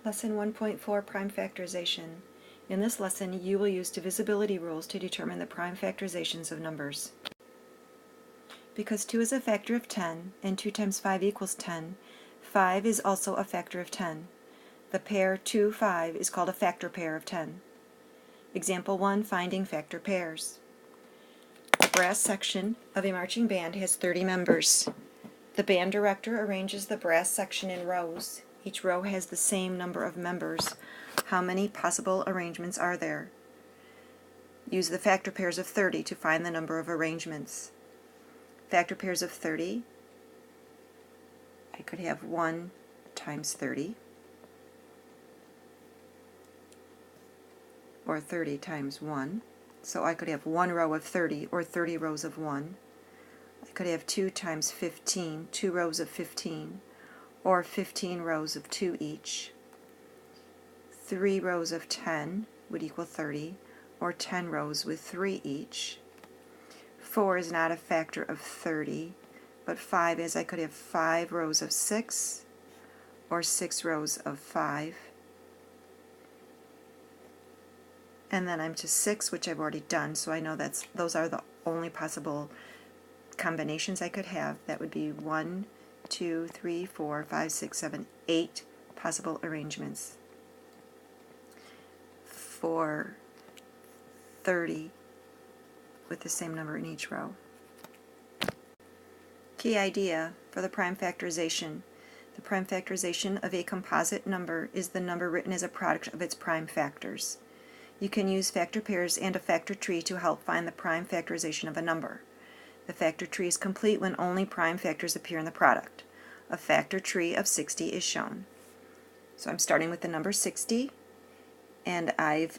Lesson 1.4 Prime Factorization. In this lesson, you will use divisibility rules to determine the prime factorizations of numbers. Because 2 is a factor of 10, and 2 times 5 equals 10, 5 is also a factor of 10. The pair 2, 5 is called a factor pair of 10. Example 1, finding factor pairs. The brass section of a marching band has 30 members. The band director arranges the brass section in rows. Each row has the same number of members. How many possible arrangements are there? Use the factor pairs of 30 to find the number of arrangements. Factor pairs of 30, I could have 1 times 30, or 30 times 1. So I could have 1 row of 30, or 30 rows of 1. I could have 2 times 15, 2 rows of 15, or 15 rows of 2 each. 3 rows of 10 would equal 30, or 10 rows with 3 each. 4 is not a factor of 30, but 5 is. I could have 5 rows of 6, or 6 rows of 5. And then I'm to 6, which I've already done, so I know those are the only possible combinations I could have. That would be 1, 2, 3, 4, 5, 6, 7, 8 possible arrangements for 30 with the same number in each row. Key idea for the prime factorization. The prime factorization of a composite number is the number written as a product of its prime factors. You can use factor pairs and a factor tree to help find the prime factorization of a number. The factor tree is complete when only prime factors appear in the product. A factor tree of 60 is shown. So I'm starting with the number 60, and I've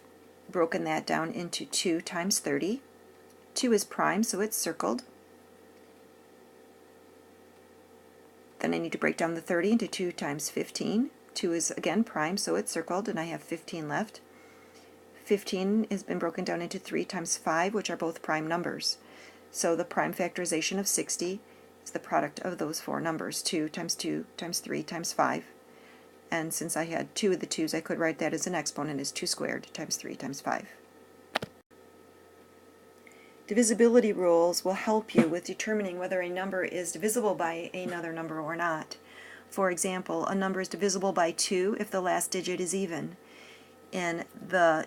broken that down into 2 times 30. 2 is prime, so it's circled. Then I need to break down the 30 into 2 times 15. 2 is again prime, so it's circled, and I have 15 left. 15 has been broken down into 3 times 5, which are both prime numbers. So the prime factorization of 60 is the product of those 4 numbers, 2 times 2 times 3 times 5. And since I had 2 of the 2's, I could write that as an exponent as 2 squared times 3 times 5. Divisibility rules will help you with determining whether a number is divisible by another number or not. For example, a number is divisible by 2 if the last digit is even. In the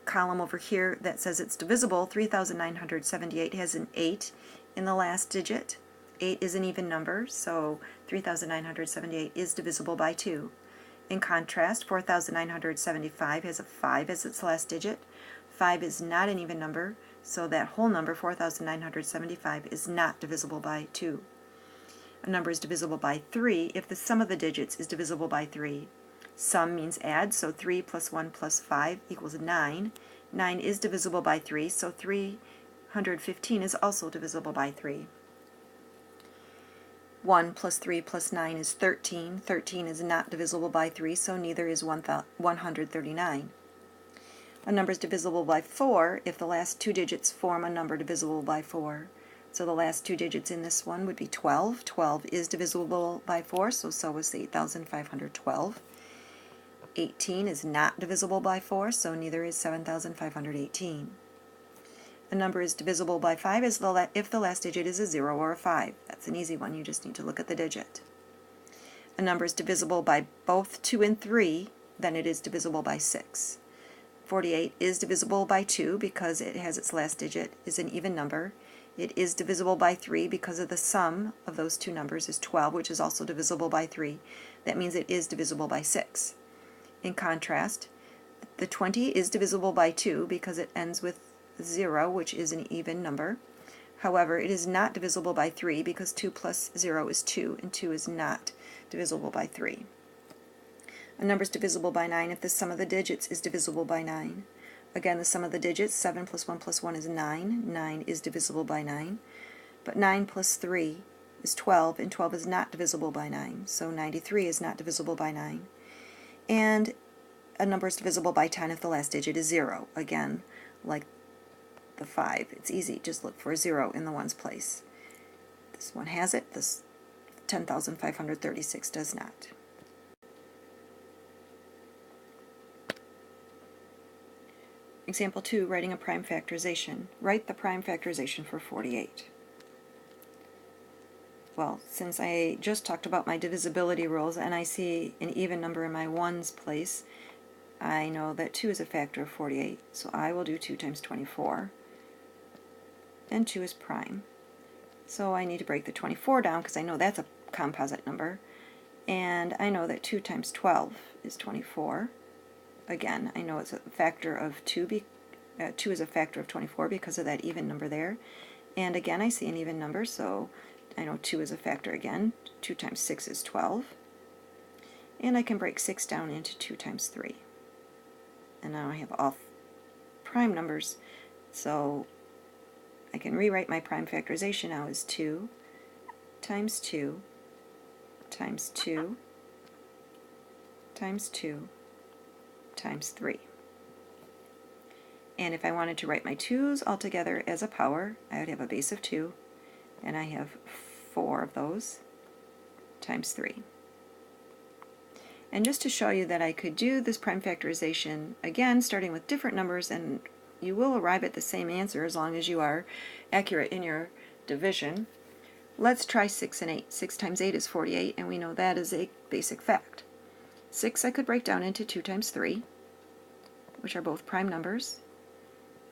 column over here that says it's divisible, 3,978 has an 8 in the last digit. 8 is an even number, so 3,978 is divisible by 2. In contrast, 4,975 has a 5 as its last digit. 5 is not an even number, so that whole number, 4,975, is not divisible by 2. A number is divisible by 3 if the sum of the digits is divisible by 3. Sum means add, so 3 plus 1 plus 5 equals 9. 9 is divisible by 3, so 315 is also divisible by 3. 1 plus 3 plus 9 is 13. 13 is not divisible by 3, so neither is 139. A number is divisible by 4 if the last 2 digits form a number divisible by 4. So the last 2 digits in this one would be 12. 12 is divisible by 4, so is 8,512. 18 is not divisible by 4, so neither is 7,518. A number is divisible by 5 if the last digit is a 0 or a 5. That's an easy one, you just need to look at the digit. A number is divisible by both 2 and 3, then it is divisible by 6. 48 is divisible by 2 because it has its last digit is an even number. It is divisible by 3 because of the sum of those two numbers is 12, which is also divisible by 3. That means it is divisible by 6. In contrast, the 20 is divisible by 2 because it ends with 0, which is an even number. However, it is not divisible by 3 because 2 plus 0 is 2, and 2 is not divisible by 3. A number is divisible by 9 if the sum of the digits is divisible by 9. Again, the sum of the digits, 7 plus 1 plus 1 is 9. 9 is divisible by 9. But 9 plus 3 is 12, and 12 is not divisible by 9. So 93 is not divisible by 9. And a number is divisible by 10 if the last digit is 0. Again, like the 5, it's easy. Just look for a 0 in the ones place. This one has it. This 10,536 does not. Example 2, writing a prime factorization. Write the prime factorization for 48. Well, since I just talked about my divisibility rules and I see an even number in my ones place, I know that 2 is a factor of 48, so I will do 2 times 24, and 2 is prime. So I need to break the 24 down because I know that's a composite number, and I know that 2 times 12 is 24. Again, I know it's a factor of 2, 2 is a factor of 24 because of that even number there. And again, I see an even number, so I know 2 is a factor again. 2 times 6 is 12. And I can break 6 down into 2 times 3. And now I have all prime numbers, so I can rewrite my prime factorization now as 2 times 2 times 2 times 2 times 3. And if I wanted to write my 2's all together as a power, I would have a base of 2, and I have 4 of those times 3. And just to show you that I could do this prime factorization, again, starting with different numbers, and you will arrive at the same answer as long as you are accurate in your division. Let's try 6 and 8. 6 times 8 is 48, and we know that is a basic fact. 6 I could break down into 2 times 3, which are both prime numbers.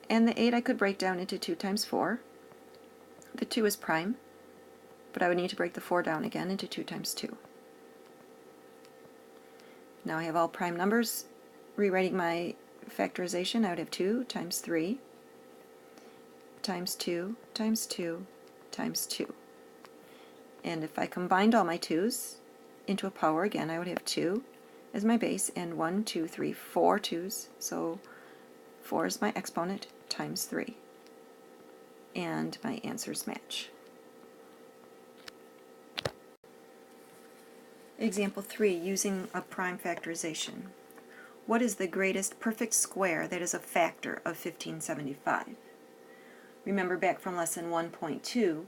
And the 8 I could break down into 2 times 4. The 2 is prime, but I would need to break the 4 down again into 2 times 2. Now I have all prime numbers. Rewriting my factorization, I would have 2 times 3 times 2 times 2 times 2. And if I combined all my 2's into a power again, I would have 2 as my base, and 1, 2, 3, 4 2's, so 4 is my exponent times 3. And my answers match. Example 3, using a prime factorization. What is the greatest perfect square that is a factor of 1575? Remember back from lesson 1.2,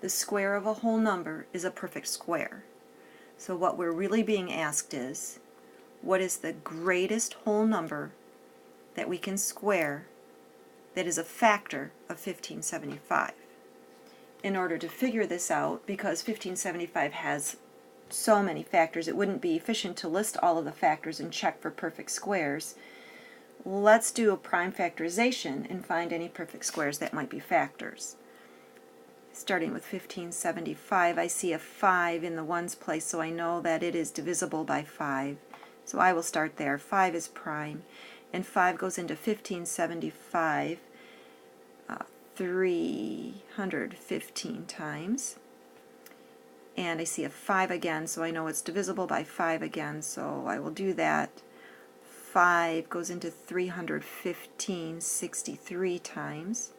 the square of a whole number is a perfect square. So what we're really being asked is, what is the greatest whole number that we can square that is a factor of 1575? In order to figure this out, because 1575 has so many factors, it wouldn't be efficient to list all of the factors and check for perfect squares. Let's do a prime factorization and find any perfect squares that might be factors. Starting with 1575, I see a 5 in the ones place, so I know that it is divisible by 5. So I will start there. 5 is prime, and 5 goes into 1575 315 times. And I see a 5 again, so I know it's divisible by 5 again, so I will do that. 5 goes into 315 63 times.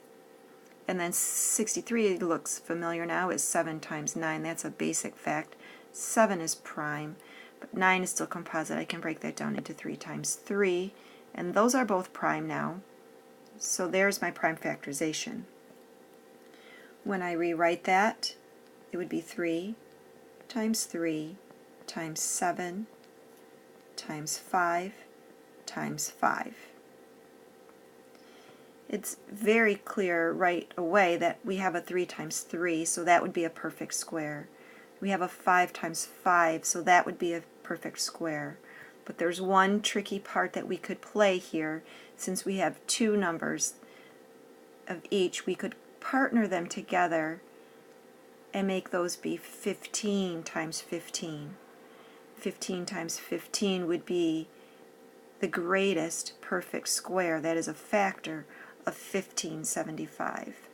And then 63 looks familiar now, is 7 times 9. That's a basic fact. 7 is prime, but 9 is still composite. I can break that down into 3 times 3, and those are both prime now. So there's my prime factorization. When I rewrite that, it would be 3 times 3 times 7 times 5 times 5. It's very clear right away that we have a 3 times 3, so that would be a perfect square. We have a 5 times 5, so that would be a perfect square. But there's one tricky part that we could play here. Since we have 2 numbers of each, we could partner them together and make those be 15 times 15. 15 times 15 would be the greatest perfect square that is a factor of 1575.